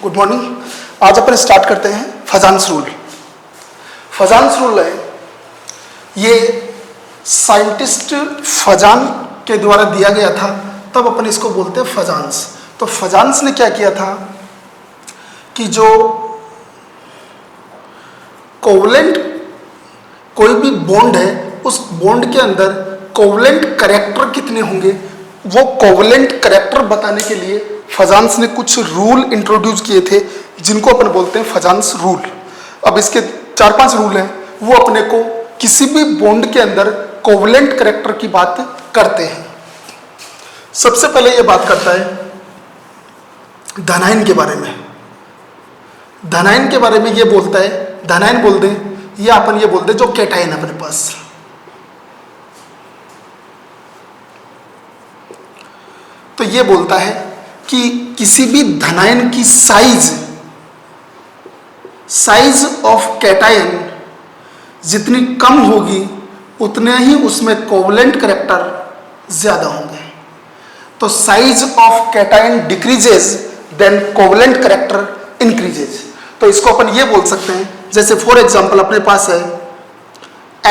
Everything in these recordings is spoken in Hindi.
Good morning. आज अपन स्टार्ट करते हैं फजान्स रूल। फजान्स रूल है, ये साइंटिस्ट फजान के द्वारा दिया गया था, तब अपन इसको बोलते हैं फजान्स। तो फजान्स ने क्या किया था कि जो कोवलेंट कोई भी बॉन्ड है, उस बॉन्ड के अंदर कोवलेंट कैरेक्टर कितने होंगे, वो कोवलेंट कैरेक्टर बताने के लिए फजान्स ने कुछ रूल इंट्रोड्यूस किए थे, जिनको अपन बोलते हैं फजान्स रूल। अब इसके 4-5 रूल हैं, वो अपने को किसी भी बॉन्ड के अंदर कोवलेंट कैरेक्टर की बात करते हैं। सबसे पहले ये बात करता है धनायन के बारे में। धनायन के बारे में ये बोलता है, धनायन बोल दें या अपन ये बोल दें जो कैटायन अपने पास। तो ये बोलता है कि किसी भी धनायन की साइज ऑफ कैटायन जितनी कम होगी, उतने ही उसमें कोवलेंट कैरेक्टर ज्यादा होंगे। तो size of cation decreases then covalent character increases. तो इसको अपन ये बोल सकते हैं, जैसे फॉर एग्जांपल अपने पास है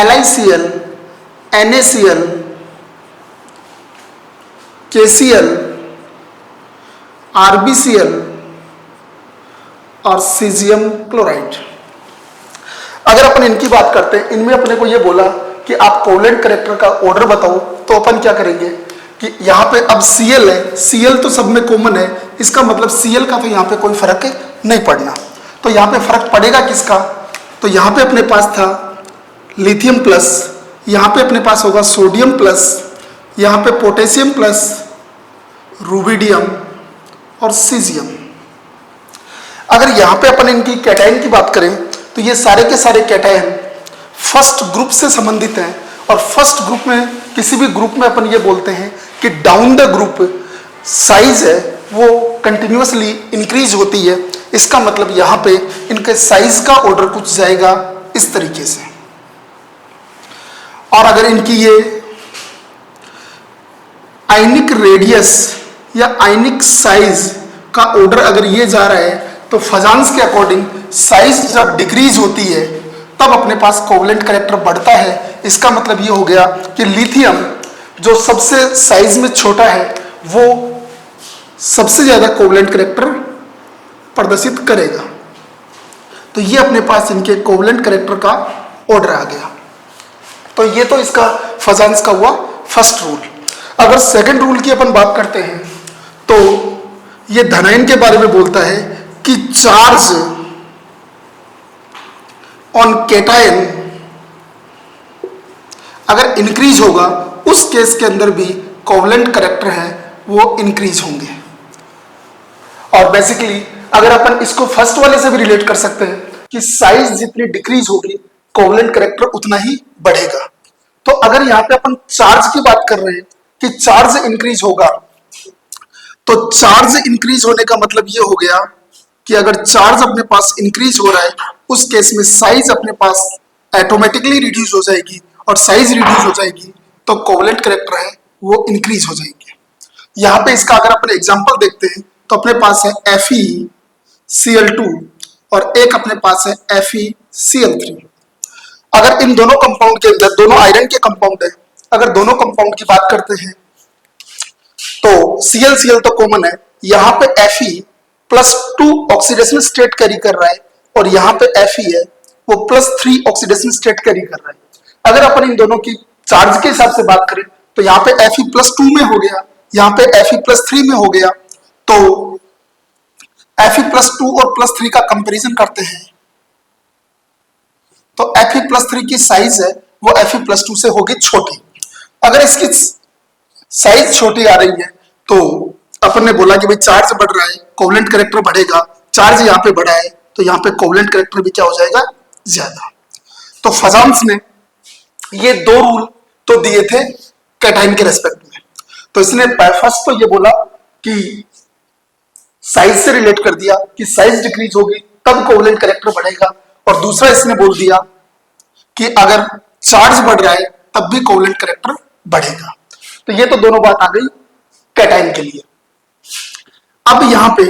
LiCl, NaCl, KCl, RbCl और सीजियम क्लोराइड। अगर अपन इनकी बात करते हैं, इनमें अपने को ये बोला कि आप कोवलेंट कैरेक्टर का ऑर्डर बताओ, तो अपन क्या करेंगे कि यहाँ पे अब Cl है, Cl तो सब में कॉमन है, इसका मतलब Cl का तो यहाँ पे कोई फर्क नहीं पड़ना। तो यहाँ पे फर्क पड़ेगा किसका, तो यहाँ पे अपने पास था लिथियम प्लस, यहाँ पे अपने पास होगा सोडियम प्लस, यहाँ पे पोटेशियम प्लस, रुबिडियम और सीजियम। अगर यहाँ पे अपन इनकी कैटायन की बात करें, तो ये सारे के सारे कैटायन फर्स्ट ग्रुप से संबंधित हैं, और फर्स्ट ग्रुप में किसी भी ग्रुप में अपन ये बोलते हैं कि डाउन द ग्रुप साइज है वो कंटिन्यूअसली इंक्रीज होती है। इसका मतलब यहाँ पे इनके साइज का ऑर्डर कुछ जाएगा इस तरीके से। और अगर इनकी ये आयनिक रेडियस या आयनिक साइज का ऑर्डर अगर ये जा रहा है, तो फजान्स के अकॉर्डिंग साइज जब डिक्रीज होती है तब अपने पास कोवलेंट कैरेक्टर बढ़ता है। इसका मतलब ये हो गया कि लिथियम जो सबसे साइज में छोटा है, वो सबसे ज्यादा कोवलेंट कैरेक्टर प्रदर्शित करेगा। तो ये अपने पास इनके कोवलेंट कैरेक्टर का ऑर्डर आ गया। तो ये तो इसका फजान्स का हुआ फर्स्ट रूल। अगर सेकंड रूल की अपन बात करते हैं, तो ये धनायन के बारे में बोलता है कि चार्ज ऑन कैटायन अगर इंक्रीज होगा, उस केस के अंदर भी कोवलेंट कैरेक्टर है वो इंक्रीज होंगे। और बेसिकली अगर अपन इसको फर्स्ट वाले से भी रिलेट कर सकते हैं कि साइज जितनी डिक्रीज होगी, कोवलेंट कैरेक्टर उतना ही बढ़ेगा। तो अगर यहाँ पे अपन चार्ज की बात कर रहे हैं कि चार्ज इंक्रीज होगा, तो चार्ज इंक्रीज होने का मतलब ये हो गया कि अगर चार्ज अपने पास इंक्रीज हो रहा है, उस केस में साइज अपने पास ऑटोमेटिकली रिड्यूस हो जाएगी, और साइज रिड्यूस हो जाएगी तो कोवलेंट कैरेक्टर है वो इंक्रीज हो जाएगी। यहाँ पे इसका अगर अपन एग्जांपल देखते हैं, तो अपने पास है FeCl2 और एक अपने पास है FeCl3। अगर इन दोनों कंपाउंड के अंदर, दोनों आयरन के कंपाउंड है, अगर दोनों कंपाउंड की बात करते हैं, तो Cl तो कॉमन है, यहाँ पे Fe+2 ऑक्सीडेशन स्टेट कैरी कर रहा है, और यहाँ पे Fe है वो +3 ऑक्सीडेशन स्टेट कैरी कर रहा है। अगर अपन इन दोनों की चार्ज के हिसाब से बात करें, तो यहाँ पे Fe+2 में हो गया, यहाँ पे Fe+3 में हो गया। तो Fe+2 और +3 का कंपैरिजन करते हैं, तो Fe+3 की साइज है वो Fe+2 से होगी छोटी। अगर इसकी साइज छोटी आ रही है, तो अपन ने बोला कि भाई चार्ज बढ़ रहा है, कोवलेंट कैरेक्टर बढ़ेगा। चार्ज यहाँ पे बढ़ा है, तो यहाँ पे कोवलेंट कैरेक्टर भी क्या हो जाएगा, ज्यादा। तो फजान्स ने ये 2 रूल तो दिए थे कैटायन के रेस्पेक्ट में। तो इसने फर्स्ट तो ये बोला कि साइज से रिलेट कर दिया कि साइज डिक्रीज होगी तब कोवलेंट कैरेक्टर बढ़ेगा, और दूसरा इसने बोल दिया कि अगर चार्ज बढ़ रहा है तब भी कोवलेंट कैरेक्टर बढ़ेगा। तो ये तो दोनों बात आ गई कैटायन के लिए। अब यहां पे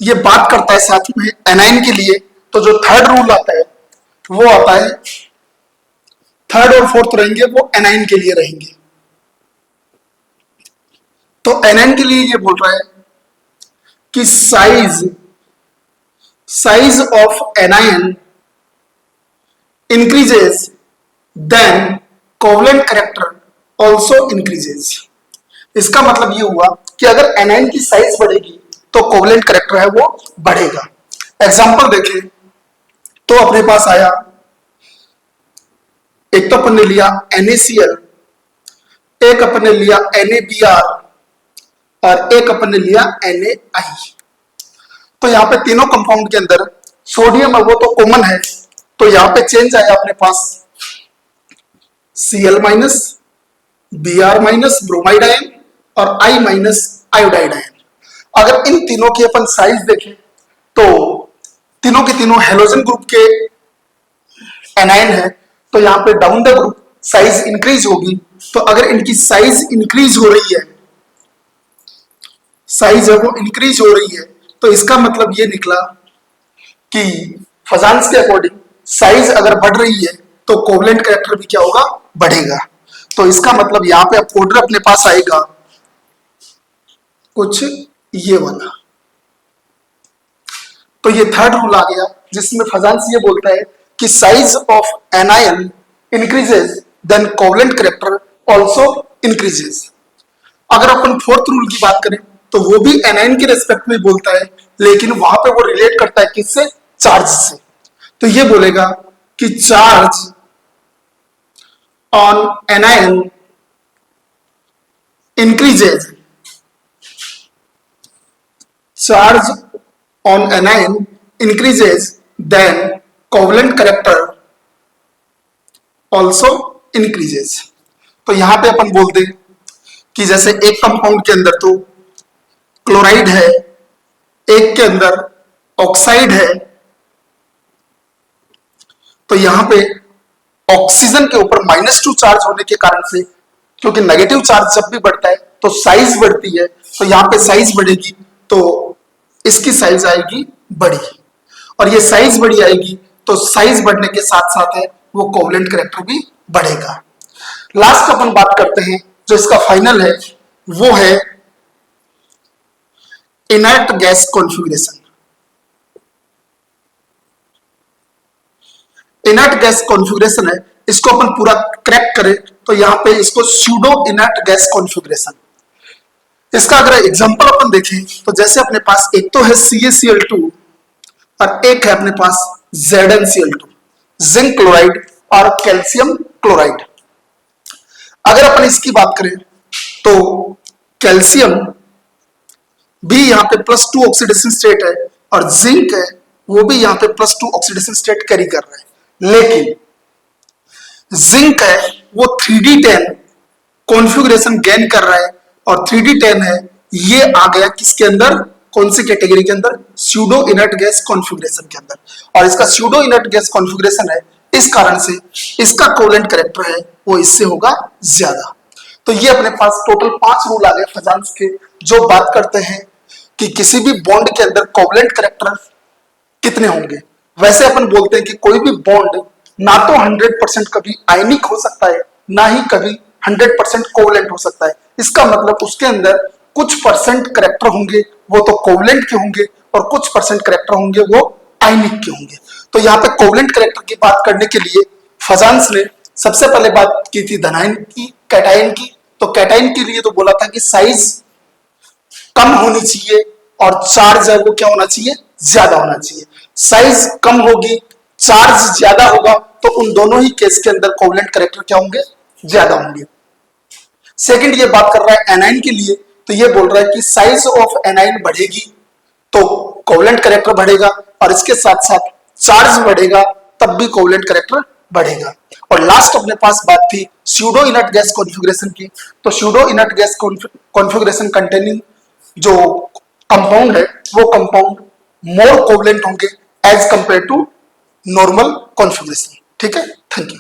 ये बात करता है साथ में एनाइन के लिए, तो जो थर्ड रूल आता है वो आता है, थर्ड और फोर्थ रहेंगे वो एनाइन के लिए रहेंगे। तो एनाइन के लिए ये बोल रहा है कि size of anion increases then covalent character also increases. इसका मतलब ये हुआ कि अगर एनाइन की साइज बढ़ेगी तो कोवलेंट कैरेक्टर है वो बढ़ेगा। एग्जांपल देखें तो अपने पास आया, एक तो अपन ने लिया NaCl, एक अपन ने लिया NaBr और एक अपन ने लिया NaI। तो यहाँ पे तीनों कंपाउंड के अंदर सोडियम है वो तो कॉमन है, तो यहाँ पे चेंज आया अपने पास Cl minus, Br minus bromide ion और I माइनस आयोडाइड आयन। अगर इन तीनों की अपन साइज देखें तो तीनों के तीनों हेलोजन ग्रुप के एनायन है, तो यहाँ पे down the group size increase होगी। तो अगर इनकी साइज इंक्रीज हो रही है, साइज है वो इंक्रीज हो रही है, तो इसका मतलब ये निकला कि फजान्स के अकॉर्डिंग साइज अगर बढ़ रही है तो कोवलेंट कैरेक्टर भी क्या होगा, बढ़ेगा। तो इसका मतलब यहाँ पे अब ऑर्डर अपने पास आएगा कुछ ये वाला। तो ये थर्ड रूल आ गया जिसमें फजान्स ये बोलता है कि size of anion increases then covalent character also increases. अगर अपन फोर्थ रूल की बात करें तो वो भी एनायन के रेस्पेक्ट में बोलता है, लेकिन वहां पे वो रिलेट करता है किससे, चार्ज से। तो ये बोलेगा कि charge on anion increases, charge on anion increases then covalent character also increases. तो यहां पे अपन बोलते हैं कि जैसे एक कंपाउंड के अंदर तो क्लोराइड है, एक के अंदर ऑक्साइड है, तो यहां पे ऑक्सीजन के ऊपर -2 चार्ज होने के कारण से, क्योंकि नेगेटिव चार्ज जब भी बढ़ता है तो साइज बढ़ती है, तो यहां पे साइज बढ़ेगी तो इसकी साइज आएगी बड़ी, और ये साइज बड़ी आएगी तो साइज बढ़ने के साथ साथ है वो कोवलेंट कैरेक्टर भी बढ़ेगा। लास्ट अपन बात करते हैं जो इसका फाइनल है वो है inert gas configuration. Inert gas configuration है, इसको अपन पूरा क्रैक करें तो यहां पे इसको स्यूडो इनर्ट गैस कॉन्फ़िगरेशन। इसका अगर एग्जांपल अपन देखें तो जैसे अपने पास एक तो है CaCl2 और एक है अपने पास ZnCl2, जिंक क्लोराइड और कैल्शियम क्लोराइड। अगर अपन इसकी बात करें तो कैल्शियम भी यहाँ पे +2 ऑक्सीडेशन स्टेट है और जिंक है वो भी यहाँ पे +2 ऑक्सीडेशन स्टेट कैरी कर रहा है, लेकिन जिंक है वो 3D10 कॉन्फ़िगरेशन गेन कर रहा है और 3D10 है ये आ गया किसके अंदर, कौन सी कैटेगरी के अंदर, स्यूडो इनर्ट गैस कॉन्फ़िगरेशन के अंदर। और इसका स्यूडो इनर्ट गैस कॉन्फ़िगरेशन है, इस कारण से इसका कोवलेंट कैरेक्टर है वो इससे होगा ज्यादा। तो ये अपने पास टोटल 5 रूल आ गए फजान्स के जो बात करते हैं कि किसी भी बॉन्ड के अंदर कोवलेंट कैरेक्टर कितने होंगे। वैसे अपन बोलते हैं कि कोई भी बॉन्ड ना तो 100% कभी आयनिक हो सकता है, ना ही कभी 100% कोवलेंट हो सकता है। इसका मतलब उसके अंदर कुछ परसेंट कैरेक्टर होंगे वो तो कोवलेंट के होंगे और कुछ परसेंट कैरेक्टर होंगे वो आयनिक के होंगे। तो यहाँ पे कोवलेंट कैरेक्टर की बात करने के लिए फजान्स ने सबसे पहले बात की थी धनायन की, कैटायन की। तो कैटायन के लिए तो बोला था कि साइज कम होनी चाहिए और चार्ज है वो क्या होना चाहिए, ज्यादा होना चाहिए। साइज कम होगी, चार्ज ज्यादा होगा, तो उन दोनों ही केस के अंदर कोवलेंट कैरेक्टर क्या होंगे, ज्यादा होंगे। सेकंड ये बात कर रहा है एनाइन के लिए, तो ये बोल रहा है कि साइज ऑफ एनाइन बढ़ेगी तो कोवलेंट कैरेक्टर बढ़ेगा और इसके साथ साथ चार्ज बढ़ेगा तब भी कोवलेंट कैरेक्टर बढ़ेगा। और लास्ट अपने पास बात थी स्यूडो इनर्ट गैस कॉन्फ़िगरेशन की। तो pseudo inert gas configuration containing जो कंपाउंड है वो कंपाउंड मोर कोवलेंट होंगे as compare to normal configuration. ठीक है, थैंक यू।